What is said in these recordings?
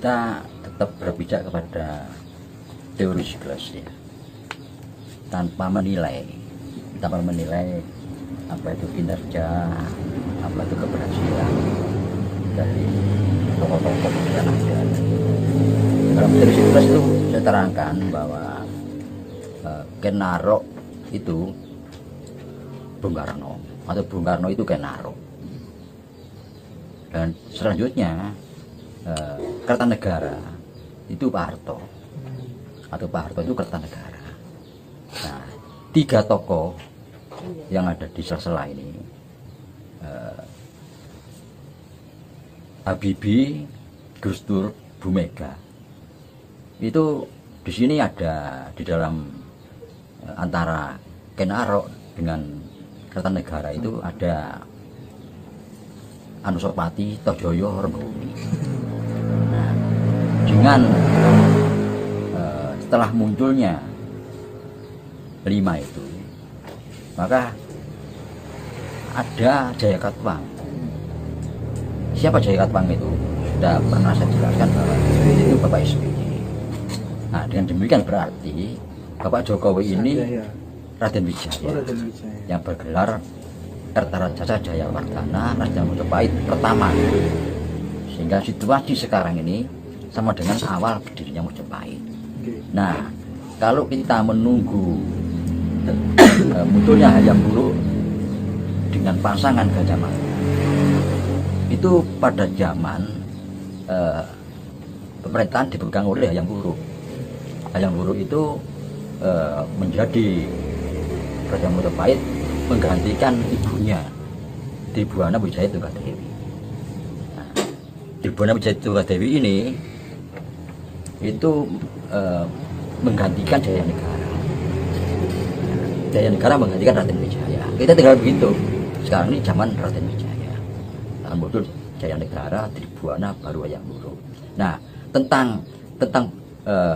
kita tetap berpijak kepada teori siklus ya, tanpa menilai apa itu kinerja, apa itu keberhasilan dari tokoh-tokoh yang ada. Dalam teori siklus itu saya terangkan bahwa Ken Arok itu Bung Karno, atau Bung Karno itu Ken Arok. Dan selanjutnya Kertanegara itu Pak Harto, atau Pak Harto itu Kertanegara. Nah, 3 tokoh yang ada di sela-sela ini, Habibie, Gus Dur, Bu Mega, itu di sini ada di dalam antara Ken Arok dengan Kertanegara itu ada Anusapati, Tojoyo, Rembumi. Nah, dengan setelah munculnya 5 itu, maka ada Jaya Katuang. Siapa Jaya Katuang itu? Sudah pernah saya jelaskan bahwa itu Bapak SBY. Nah, dengan demikian berarti Bapak Jokowi ini Raden Wijaya, yang bergelar Kertaradjasa Jayawardana Raja Majapahit pertama. Sehingga situasi sekarang ini sama dengan awal berdirinya Majapahit. Nah, kalau kita menunggu munculnya Hayam Wuruk dengan pasangan Gajah Mada, itu pada zaman pemerintahan dipegang oleh Hayam Wuruk. Hayam Wuruk itu menjadi Raja Majapahit, menggantikan ibunya Tribuana Wijaya Tunggadewi. Nah, Tribuana Wijaya Tunggadewi ini itu menggantikan Jaya Negara. Jaya Negara menggantikan Raden Wijaya. Kita tinggal begitu. Sekarang ini zaman Raden Wijaya. Akan muncul Jaya Negara, Tribuana, baru Hayam Wuruk. Nah, tentang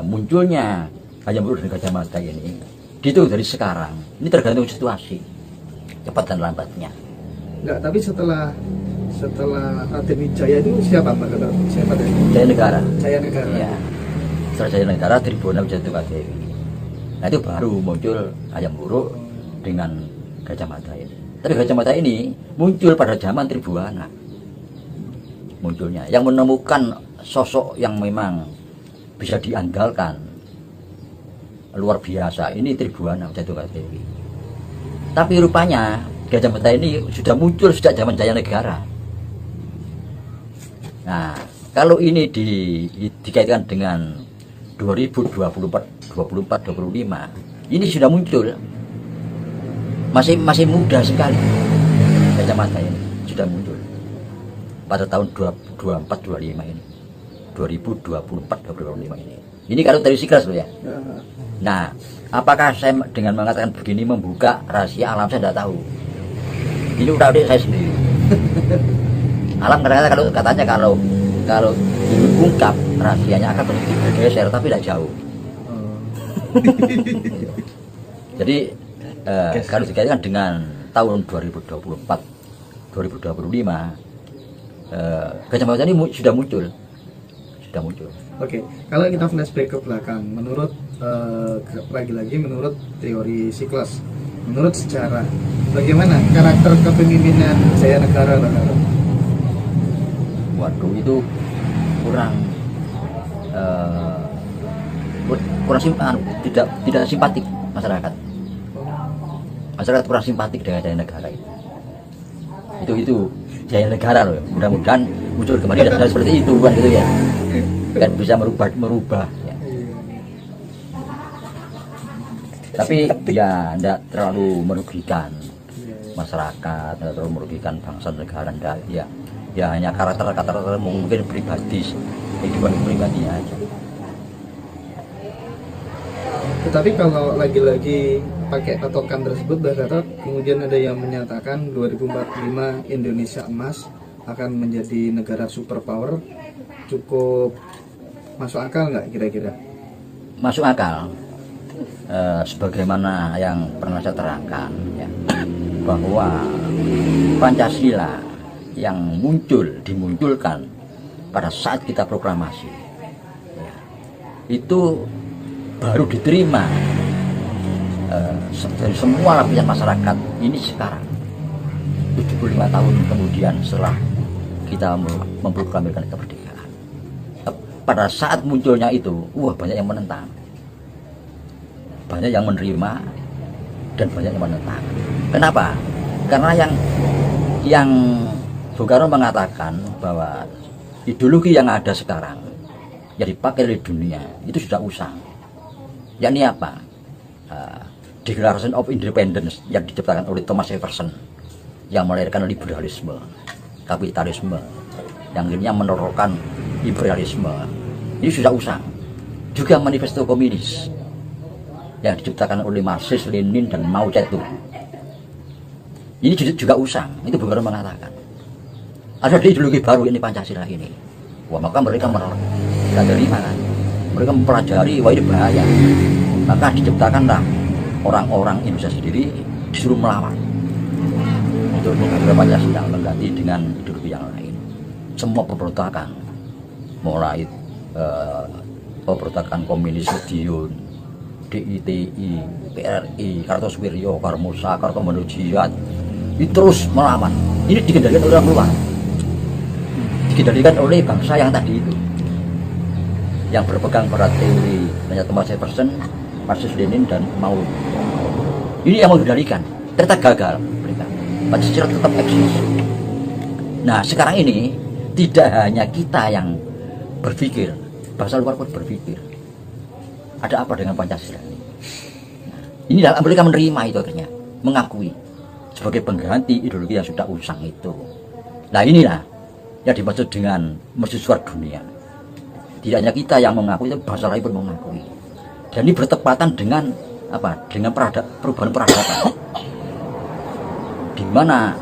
munculnya Hayam Wuruk dan Gajah Mada ini, itu dari sekarang. Ini tergantung situasi, cepat dan lambatnya. Enggak, tapi setelah Raden Wijaya itu siapa Pak? Siapa dari Jaya Negara? Jaya Negara. Iya. Setelah Jaya Negara, Tribuana Wijaya Tunggadewi. Nah, itu baru muncul Hayam Wuruk dengan Gajah Mada ini. Tapi Gajah Mada ini muncul pada zaman Tribuana. Munculnya yang menemukan sosok yang memang bisa diandalkan luar biasa, ini Tribuana Wijaya Tunggadewi. Tapi rupanya Gajah Mada ini sudah muncul sejak zaman Jaya Negara. Nah, kalau ini dikaitkan dengan 2024-25, ini sudah muncul, masih muda sekali. Gajah Mada ini sudah muncul pada tahun 24-25 ini, 2024-25 ini. Ini kalau dari siklus loh ya. Nah, apakah saya dengan mengatakan begini membuka rahasia alam, saya tidak tahu. Ini udah adik saya sendiri. Alam kadang-kadang katanya kalau diungkap rahasianya akan bergeser, tapi tidak jauh. Jadi kalau dikaitkan dengan tahun 2024-2025, Gajah Mada ini sudah muncul. Oke, kalau kita flashback ke belakang, menurut lagi-lagi menurut teori siklus, menurut sejarah, bagaimana karakter kepemimpinan Jaya Negara? Waduh, itu kurang tidak simpatik masyarakat. Masyarakat kurang simpatik dengan Jaya Negara itu Jaya Negara loh. Mudah-mudahan muncul kembali dan seperti itu kan gitu ya. Kan bisa merubah ya. Tapi ya tidak terlalu merugikan masyarakat, tidak terlalu merugikan bangsa negara, enggak ya. Ya hanya karakter mungkin pribadi, kehidupan pribadinya aja. Tetapi kalau lagi-lagi pakai patokan tersebut, berkata kemudian ada yang menyatakan 2045 Indonesia emas akan menjadi negara superpower, cukup masuk akal nggak kira-kira? Masuk akal. Sebagaimana yang pernah saya terangkan ya, bahwa Pancasila yang dimunculkan pada saat kita proklamasi itu baru diterima dari semua lapisan masyarakat ini sekarang 75 tahun kemudian setelah kita memproklamirkan kemerdekaan. Pada saat munculnya itu, banyak yang menentang, banyak yang menerima, dan banyak yang menentang. Kenapa? Karena yang Bung Karno mengatakan bahwa ideologi yang ada sekarang yang dipakai oleh dunia itu sudah usang. Yakni apa? Declaration of Independence yang diciptakan oleh Thomas Jefferson yang melahirkan liberalisme, kapitalisme, yang akhirnya menerorkan imperialisme. Ini sudah usang. Juga manifesto komunis yang diciptakan oleh Marxis, Lenin, dan Mao Zedong. Ini juga usang. Itu Bung Karno mengatakan. Ada ideologi baru ini Pancasila ini. Maka mereka menolak. Tidak terima kan. Mereka mempelajari, ini bahaya. Maka diciptakanlah orang-orang Indonesia sendiri disuruh melawan. Untuk mengambil Pancasila mengganti dengan ideologi yang lain. Semua pemberontakan, mulai pemberontakan komunis Madiun, DITI, PRI, Kartosuwiryo, Karmusa, Kartomono Jihad, itu terus melawan. Ini dikendalikan oleh orang luar, dikendalikan oleh bangsa yang tadi itu, yang berpegang pada teori Thomas Jefferson, Marxis, Lenin, dan Mao. Ini yang mengendalikan. Ternyata gagal mereka. Pancasila tetap eksis. Nah sekarang ini tidak hanya kita yang berpikir, bangsa luar pun berpikir. Ada apa dengan Pancasila ini? Nah, ini mereka menerima itu akhirnya, mengakui sebagai pengganti ideologi yang sudah usang itu. Nah inilah yang dimaksud dengan mercusuar dunia. Tidak hanya kita yang mengakui, itu bangsa lain pun mengakui. Dan ini bertepatan dengan apa? Dengan perubahan peradaban. Di mana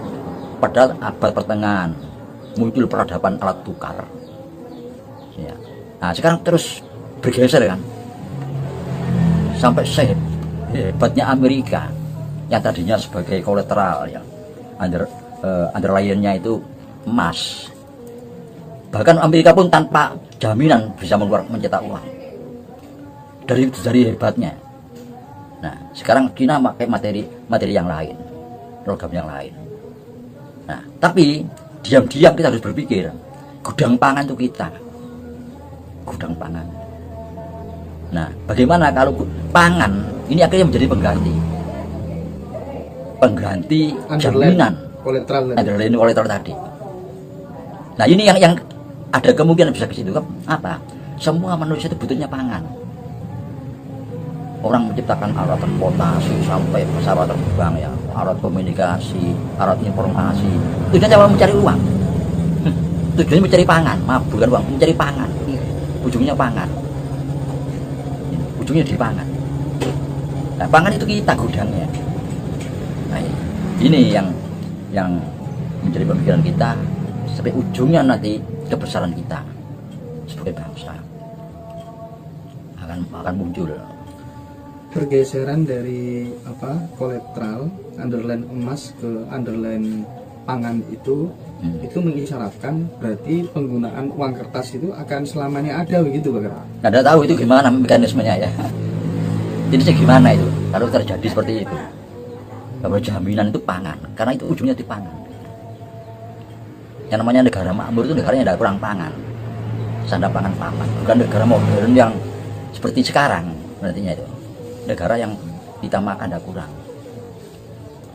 pada abad pertengahan muncul peradaban alat tukar. Ya. Nah sekarang terus bergeser kan, sampai hebatnya Amerika yang tadinya sebagai kolateral, ya, underlyingnya itu emas. Bahkan Amerika pun tanpa jaminan bisa mencetak uang dari hebatnya. Nah sekarang China pakai materi yang lain, logam yang lain. Nah tapi diam-diam kita harus berpikir, gudang pangan itu kita, gudang pangan. Nah bagaimana kalau pangan ini akhirnya menjadi pengganti jaminan kolateral tadi. Nah ini yang ada kemungkinan bisa ke situ. Apa? Semua manusia itu butuhnya pangan. Orang menciptakan alat transportasi sampai pesawat terbang, ya, alat komunikasi, alat informasi. Tujuannya cuma mencari uang. Tujuannya mencari pangan, bukan uang, mencari pangan. Ujungnya pangan. Ujungnya di pangan. Nah, pangan itu kita gudangnya. Nah, ini yang menjadi pemikiran kita sampai ujungnya nanti kebesaran kita sebagai bangsa akan muncul. Pergeseran dari kolateral underline emas ke underline pangan itu mengisyaratkan berarti penggunaan uang kertas itu akan selamanya ada begitu, Pak? Nggak tahu itu gimana mekanismenya ya. Jadi gimana itu kalau terjadi seperti itu? Bahwa jaminan itu pangan, karena itu ujungnya di pangan. Yang namanya negara makmur itu negaranya tidak kurang pangan, sandang pangan papan. Bukan negara modern yang seperti sekarang, nantinya itu negara yang kita makan tidak kurang.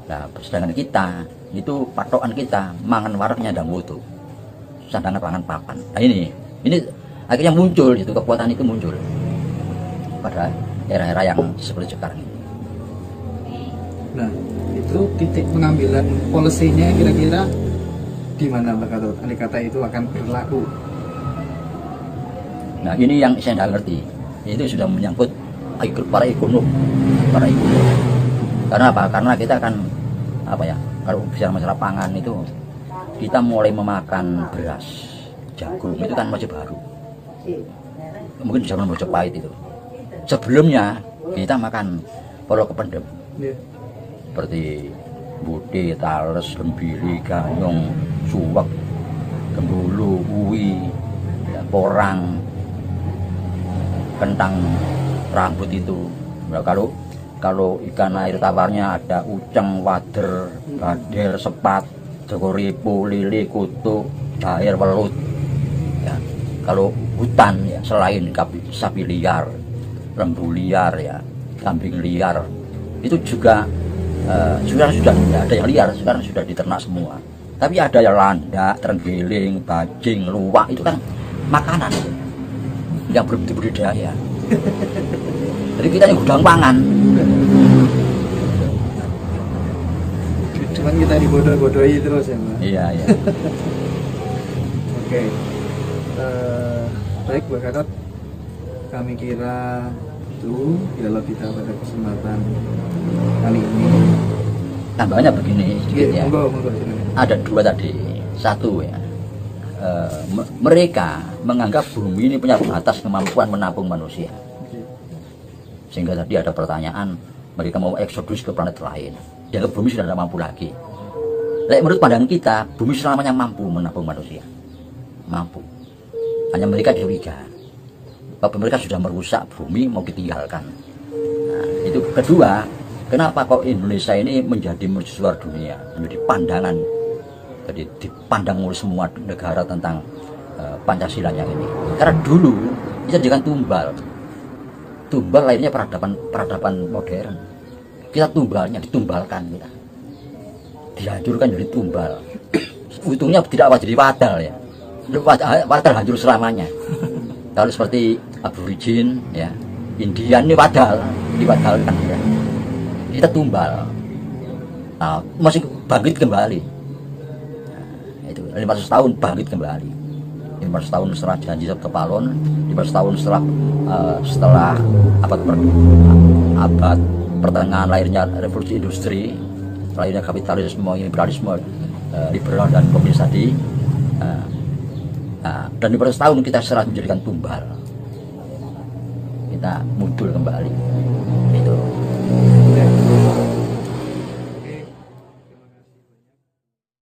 Nah, sedangkan kita itu patokan kita mangan warungnya dan mutu, sandangan pangan papan. Nah ini akhirnya muncul itu, kekuatan itu muncul pada era-era yang seperti sekarang ini. Nah itu titik pengambilan polisinya kira-kira di mana, Pak Gatot? Andai kata itu akan berlaku. Nah ini yang saya tidak ngerti. Itu sudah menyangkut para ekonom. Karena apa? Karena kita kan kalau bicara masalah pangan itu kita mulai memakan beras, jagung itu kan masih baru. Mungkin zaman Majapahit itu. Sebelumnya kita makan polo kependem, seperti bude, tales, gembiri, ganyong, suwek, gembulu, uwi, porang. kentang rambut itu. Nah, kalau ikan air tawarnya ada uceng, wader, badel, sepat, jokoripo, lili, kutu, jair, welut. Ya. Kalau hutan ya selain sapi liar, lembu liar ya, kambing liar, itu juga sekarang sudah tidak ada yang liar, sekarang sudah diternak semua. Tapi ada yang landak, terenggiling, bajing, luwak, itu kan makanan yang berbudidaya. Jadi kita ini gudang pangan. Cuman kita dibodoh-bodohi terus ya Mbak. Iya, iya. Oke. Baik Mbak Gatot, kami kira itu dialog kita pada kesempatan kali ini. Tambahnya begini sedikit ya. Monggo, silakan. Ada dua tadi. Satu ya, mereka menganggap bumi ini punya batas kemampuan menampung manusia. Sehingga tadi ada pertanyaan, mereka mau eksodus ke planet lain. Dianggap bumi sudah tidak mampu lagi. Menurut pandangan kita, bumi selamanya mampu menampung manusia. Mampu. Hanya mereka curiga bahwa mereka sudah merusak bumi, mau ditinggalkan. Nah, itu kedua, kenapa kok Indonesia ini menjadi mercusuar dunia, menjadi pandangan, jadi dipandang oleh semua negara tentang Pancasila yang ini. Karena dulu kita jadikan tumbal lainnya peradaban modern. Kita ditumbalkan kita, dihancurkan jadi tumbal. Untungnya tidak jadi wadal ya, wadal hancur selamanya. Kalau seperti aborigin ya, Indian ini diwadalkan ya. Kita tumbal. Nah, masih bangkit kembali. Nah, itu 500 tahun bangkit kembali. 500 tahun setelah janji Kepalon, 500 tahun setelah abad pertengahan lahirnya revolusi industri, lahirnya kapitalisme, imperialisme, liberal dan komunis tadi. Dan 500 tahun kita serah menjadikan tumbal. Kita muncul kembali.